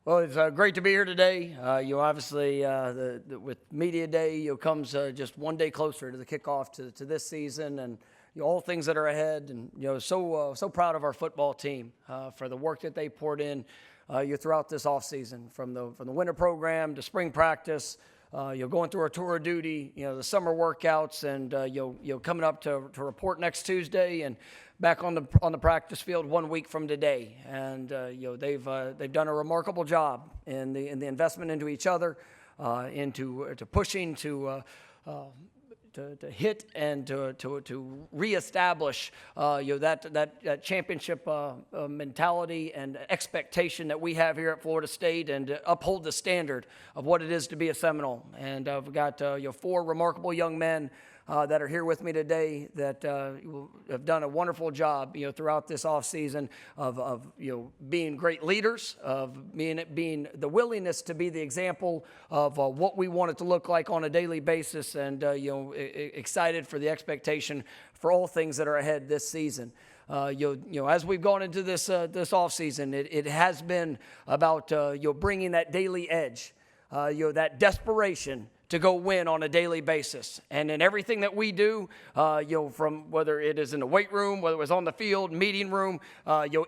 Well, it's great to be here today. Obviously, with Media Day, comes just one day closer to the kickoff to this season, and all things that are ahead. And so proud of our football team for the work that they poured in throughout this off season, from the winter program to spring practice. Going through our tour of duty, the summer workouts, and coming up to report next Tuesday and back on the practice field 1 week from today. And they've done a remarkable job in the investment into each other, into pushing to hit and to reestablish that championship mentality and expectation that we have here at Florida State, and to uphold the standard of what it is to be a Seminole. And we've got 4 remarkable young men that are here with me today that have done a wonderful job throughout this offseason of being great leaders, of being the willingness to be the example of what we want it to look like on a daily basis, and excited for the expectation for all things that are ahead this season. As we've gone into this offseason, it has been about bringing that daily edge, that desperation to go win on a daily basis. And in everything that we do, from whether it is in the weight room, whether it was on the field, meeting room,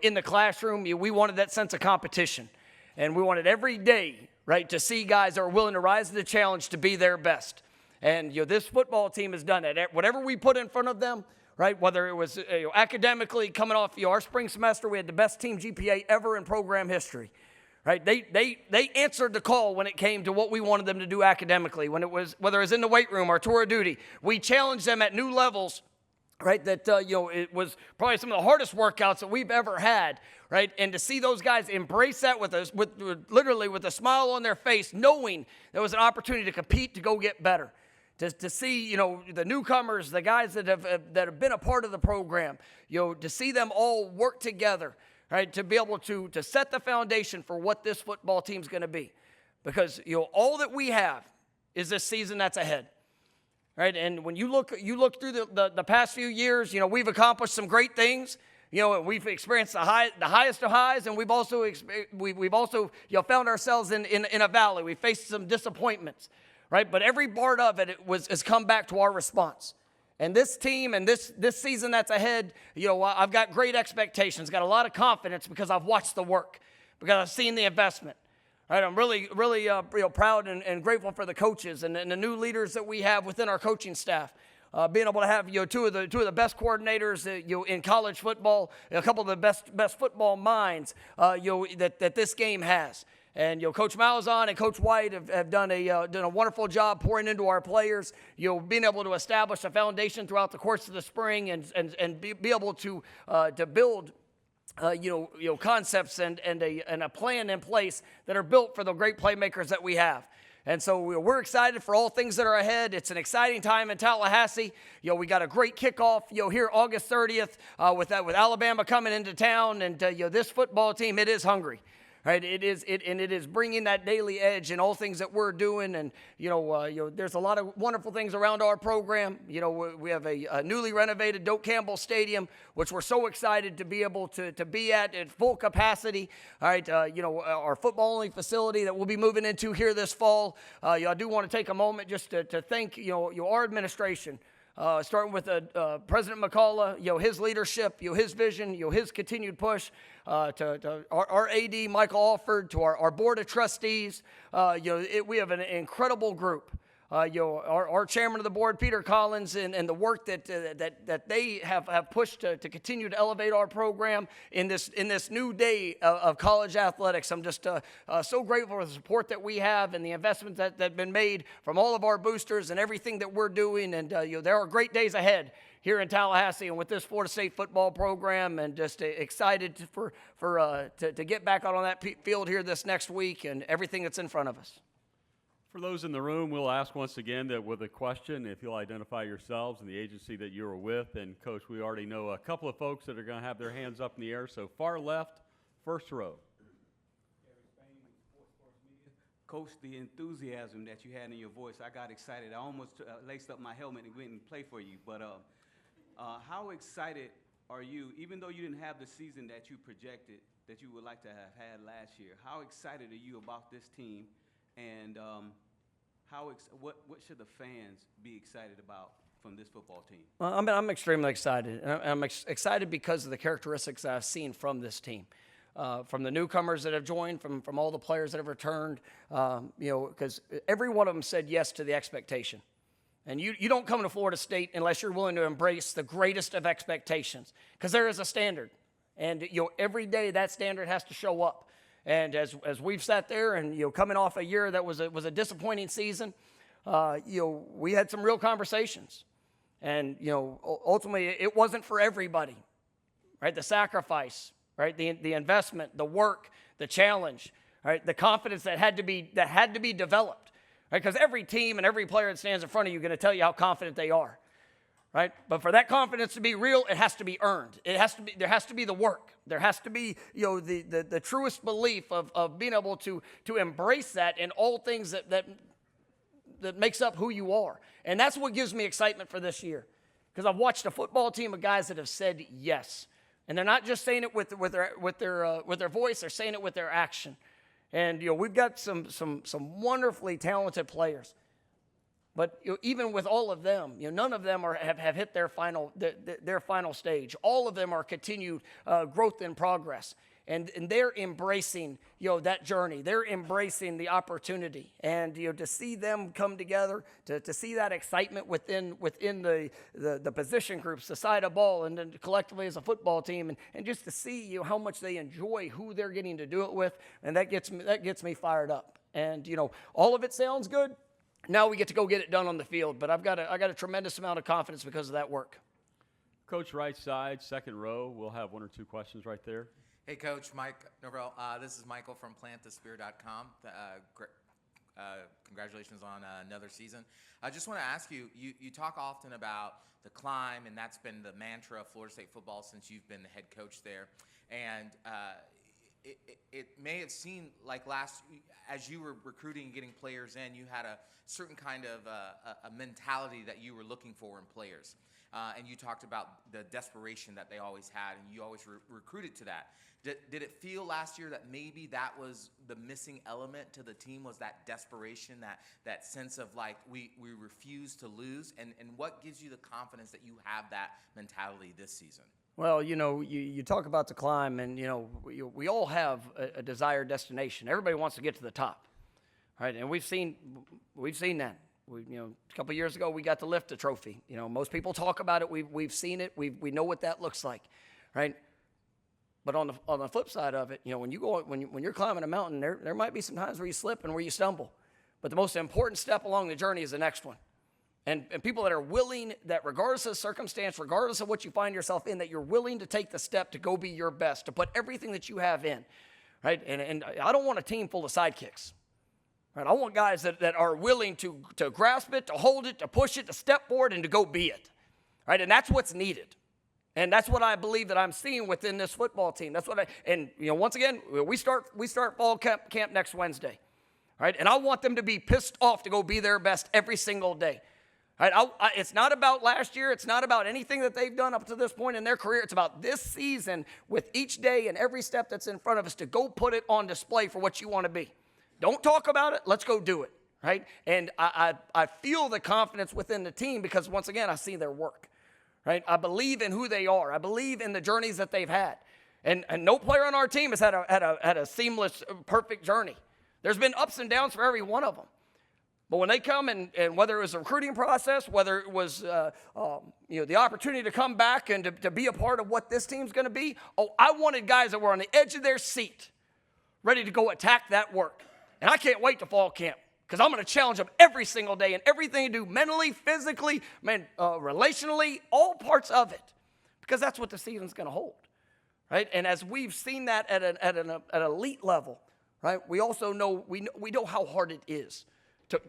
in the classroom, we wanted that sense of competition. And we wanted every day, right, to see guys that are willing to rise to the challenge to be their best. And this football team has done it. Whatever we put in front of them, right, whether it was academically coming off our spring semester, we had the best team GPA ever in program history. Right, they answered the call when it came to what we wanted them to do academically. Whether it was in the weight room or tour of duty, we challenged them at new levels. Right, that it was probably some of the hardest workouts that we've ever had. Right, and to see those guys embrace that with literally with a smile on their face, knowing there was an opportunity to compete, to go get better. To see, the newcomers, the guys that have been a part of the program, to see them all work together. Right, to be able to set the foundation for what this football team's going to be. Because, all that we have is this season that's ahead. Right, and when you look through the past few years, we've accomplished some great things. We've experienced the highest of highs, and we've also found ourselves in a valley. We faced some disappointments, right? But every part of it has come back to our response. And this team and this season that's ahead, I've got great expectations, got a lot of confidence because I've watched the work, because I've seen the investment. Right, I'm really proud and grateful for the coaches and the new leaders that we have within our coaching staff. Being able to have two of the best coordinators in college football, a couple of the best football minds that this game has. And Coach Malzahn and Coach White have done a wonderful job pouring into our players. Being able to establish a foundation throughout the course of the spring and be able to build concepts and a plan in place that are built for the great playmakers that we have. And so we're excited for all things that are ahead. It's an exciting time in Tallahassee. We got a great kickoff here August 30th with Alabama coming into town, and this football team, it is hungry. Right, it is bringing that daily edge in all things that we're doing, and there's a lot of wonderful things around our program. We have a newly renovated Doak Campbell Stadium, which we're so excited to be able to be at full capacity. All right, our football-only facility that we'll be moving into here this fall. I do want to take a moment just to thank our administration. Starting with President McCullough, his leadership, his vision, his continued push, to our AD, Michael Alford, to our board of trustees. We have an incredible group. Our chairman of the board, Peter Collins, and the work that they have pushed to continue to elevate our program in this new day of college athletics. I'm just so grateful for the support that we have and the investments that have been made from all of our boosters and everything that we're doing. And there are great days ahead here in Tallahassee and with this Florida State football program, and just excited to get back out on that field here this next week and everything that's in front of us. For those in the room, we'll ask once again that with a question, if you'll identify yourselves and the agency that you are with. And, Coach, we already know a couple of folks that are going to have their hands up in the air. So far left, first row. Coach, the enthusiasm that you had in your voice, I got excited. I almost laced up my helmet and went and played for you. But how excited are you, even though you didn't have the season that you projected, that you would like to have had last year. How excited are you about this team, and what should the fans be excited about from this football team? Well, I'm extremely excited. And I'm excited because of the characteristics that I've seen from this team. From the newcomers that have joined, from all the players that have returned, because every one of them said yes to the expectation. And you don't come to Florida State unless you're willing to embrace the greatest of expectations, because there is a standard. And every day that standard has to show up. And as we've sat there and coming off a year that was a disappointing season, we had some real conversations. And ultimately it wasn't for everybody, right? The sacrifice, right? The investment, the work, the challenge, right? The confidence that had to be developed, right? Because every team and every player that stands in front of you is going to tell you how confident they are. Right? But for that confidence to be real, it has to be earned. There has to be the work. There has to be, the truest belief of being able to embrace that in all things that makes up who you are. And that's what gives me excitement for this year. Because I've watched a football team of guys that have said yes. And they're not just saying it with their voice, they're saying it with their action. And we've got some wonderfully talented players. But even with all of them, none of them have hit their final stage. All of them are continued growth in progress, and they're embracing that journey. They're embracing the opportunity, and to see them come together, to see that excitement within the position groups, the side of ball, and then collectively as a football team, and just to see how much they enjoy who they're getting to do it with, and that gets me fired up. And all of it sounds good. Now we get to go get it done on the field, but I got a tremendous amount of confidence because of that work. Coach, right side, second row. We'll have one or two questions right there. Hey, Coach, Mike Norvell. This is Michael from PlantTheSpear.com. Congratulations on another season. I just want to ask you, you talk often about the climb, and that's been the mantra of Florida State football since you've been the head coach there. And it may have seemed like as you were recruiting and getting players in, you had a certain kind of a mentality that you were looking for in players. And you talked about the desperation that they always had, and you always recruited to that. Did it feel last year that maybe that was the missing element to the team, was that desperation, that sense of like we refuse to lose? And what gives you the confidence that you have that mentality this season? Well, you talk about the climb, and, we all have a desired destination. Everybody wants to get to the top, right? And we've seen that. A couple of years ago, we got to lift a trophy. Most people talk about it. We've seen it. We know what that looks like, right? But on the flip side of it, when you're climbing a mountain, there might be some times where you slip and where you stumble. But the most important step along the journey is the next one. And people that are willing, that regardless of circumstance, regardless of what you find yourself in, that you're willing to take the step to go be your best, to put everything that you have in, right? And I don't want a team full of sidekicks, right? I want guys that are willing to grasp it, to hold it, to push it, to step forward, and to go be it, right? And that's what's needed. And that's what I believe that I'm seeing within this football team. That's what once again, we start fall camp next Wednesday, right? And I want them to be pissed off to go be their best every single day. Right, it's not about last year. It's not about anything that they've done up to this point in their career. It's about this season, with each day and every step that's in front of us, to go put it on display for what you want to be. Don't talk about it. Let's go do it, right? And I feel the confidence within the team because, once again, I see their work, right? I believe in who they are. I believe in the journeys that they've had. And no player on our team has had a seamless, perfect journey. There's been ups and downs for every one of them. But when they come and whether it was a recruiting process, whether it was the opportunity to come back and to be a part of what this team's going to be, I wanted guys that were on the edge of their seat, ready to go attack that work. And I can't wait to fall camp because I'm going to challenge them every single day in everything you do, mentally, physically, relationally, all parts of it, because that's what the season's going to hold, right? And as we've seen that at an elite level, right, we also know we know how hard it is.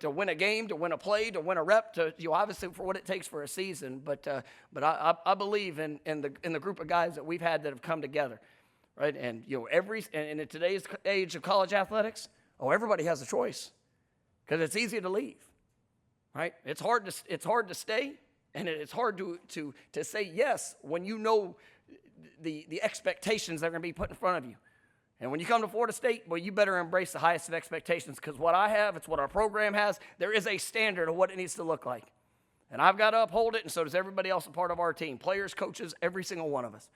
To win a game, to win a play, to win a rep, to obviously for what it takes for a season. But I believe in the group of guys that we've had that have come together, right? And and in today's age of college athletics, everybody has a choice because it's easy to leave, right? It's hard to stay, and it's hard to say yes when you know the expectations that are going to be put in front of you, And when you come to Florida State, well, you better embrace the highest of expectations, because what I have, it's what our program has. There is a standard of what it needs to look like. And I've got to uphold it, and so does everybody else a part of our team, players, coaches, every single one of us.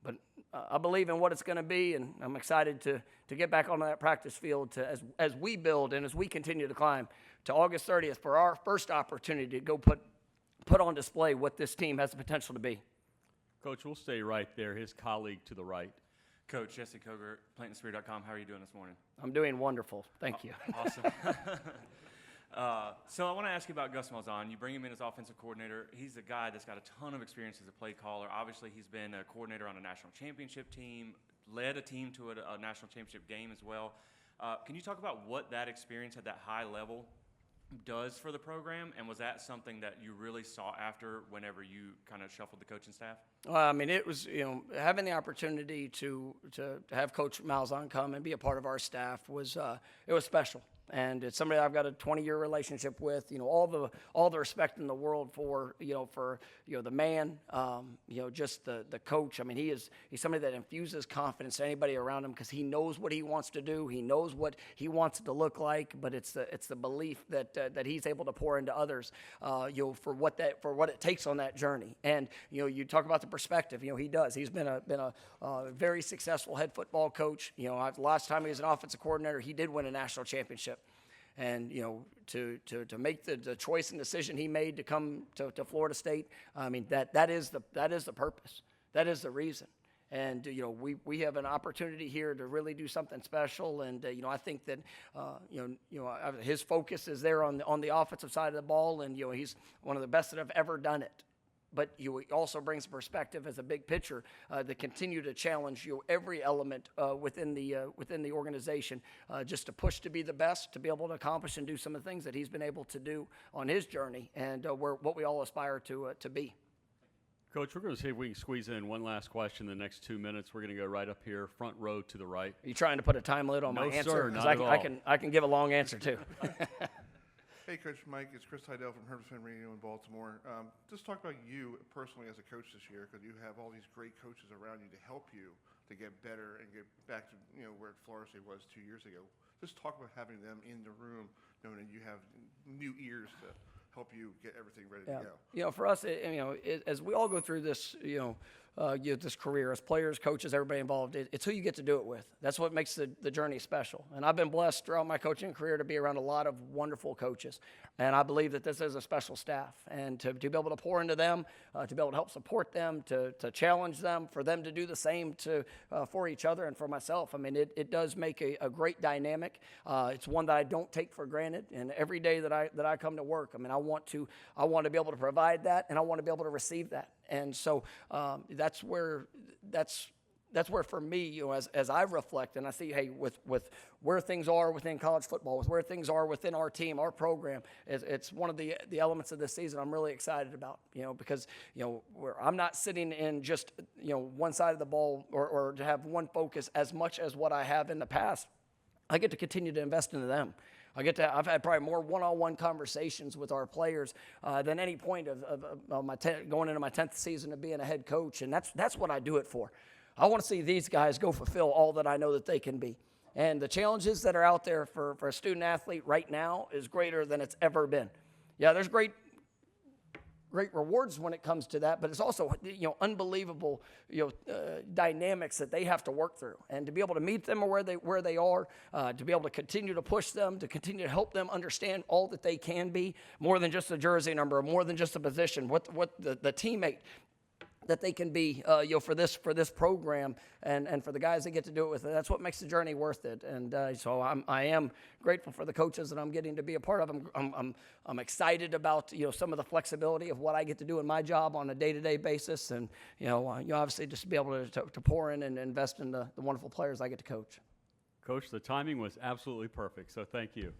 But I believe in what it's going to be, and I'm excited to get back onto that practice field as we build and as we continue to climb to August 30th for our first opportunity to go put on display what this team has the potential to be. Coach, we'll stay right there. His colleague to the right. Coach Jesse Koger, PlantandSpear.com. How are you doing this morning? I'm doing wonderful. Thank you. Awesome. So I want to ask you about Gus Malzahn. You bring him in as offensive coordinator. He's a guy that's got a ton of experience as a play caller. Obviously, he's been a coordinator on a national championship team, led a team to a national championship game as well. Can you talk about what that experience at that high level does for the program, and was that something that you really sought after whenever you kind of shuffled the coaching staff? I mean, it was, having the opportunity to have Coach Malzahn come and be a part of our staff was it was special. And it's somebody I've got a 20-year relationship with. All the respect in the world for the man, just the coach. I mean, he's somebody that infuses confidence to anybody around him, because he knows what he wants to do. He knows what he wants it to look like. But it's the belief that he's able to pour into others, for what it takes on that journey. And you talk about the perspective. He does. He's been a very successful head football coach. Last time he was an offensive coordinator, he did win a national championship. And, to make the choice and decision he made to come to Florida State, I mean, that is the purpose. That is the reason. And, we have an opportunity here to really do something special. And, I think that, his focus is there on the offensive side of the ball. And, he's one of the best that have ever done it. But he also brings perspective as a big pitcher to continue to challenge every element within the organization, just to push to be the best, to be able to accomplish and do some of the things that he's been able to do on his journey, and what we all aspire to be. Coach, we're going to see if we can squeeze in one last question in the next 2 minutes. We're going to go right up here, front row to the right. Are you trying to put a time limit on my No, answer? sir, 'Cause not at all. I can give a long answer too. Hey, Coach Mike, it's Chris Heidel from Herbertson Radio in Baltimore. Just talk about you personally as a coach this year, because you have all these great coaches around you to help you to get better and get back to where Florida State was 2 years ago. Just talk about having them in the room, knowing that you have new ears to help you get everything ready to go. For us, as we all go through this, this career as players, coaches, everybody involved, it's who you get to do it with. That's what makes the journey special. And I've been blessed throughout my coaching career to be around a lot of wonderful coaches. And I believe that this is a special staff. And to be able to pour into them, to be able to help support them, to challenge them, for them to do the same for each other and for myself. I mean, it does make a great dynamic. It's one that I don't take for granted. And every day that I come to work, I mean, I want to be able to provide that, and I want to be able to receive that. And so that's where for me, as I reflect and I see, hey, with where things are within college football, with where things are within our team, our program, it's one of the elements of this season I'm really excited about, because, where I'm not sitting in just, one side of the ball or to have one focus as much as what I have in the past. I get to continue to invest into them. I've had probably more one-on-one conversations with our players than any point of my going into my 10th season of being a head coach, and that's what I do it for. I want to see these guys go fulfill all that I know that they can be. And the challenges that are out there for a student athlete right now is greater than it's ever been. Yeah, there's great rewards when it comes to that, but it's also unbelievable dynamics that they have to work through, and to be able to meet them where they are, to be able to continue to push them, to continue to help them understand all that they can be, more than just a jersey number, more than just a position, what the teammate that they can be, for this program, and for the guys that get to do it with it. That's what makes the journey worth it. And so I am grateful for the coaches that I'm getting to be a part of. I'm excited about some of the flexibility of what I get to do in my job on a day-to-day basis, and obviously just be able to pour in and invest in the wonderful players I get to coach. Coach, the timing was absolutely perfect, so thank you.